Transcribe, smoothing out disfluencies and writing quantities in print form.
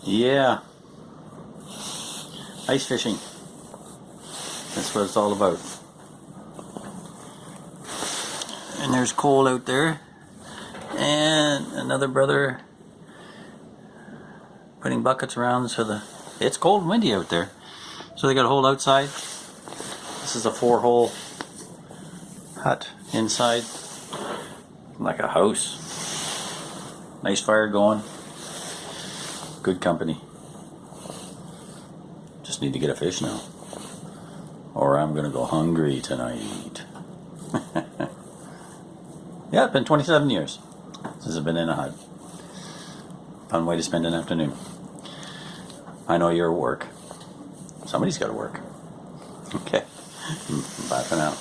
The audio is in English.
Yeah, ice fishing. That's what it's all about. And there's Cole out there, and another brother putting buckets around so it's cold and windy out there. So they got a hole outside. This is a 4-hole hut inside, like a house. Nice fire going. Good company. Just need to get a fish now, or I'm gonna go hungry tonight. Yeah, it's been 27 years since I've been in a hut. Fun way to spend an afternoon. I know you're at work. Somebody's got to work. Okay. Bye for now.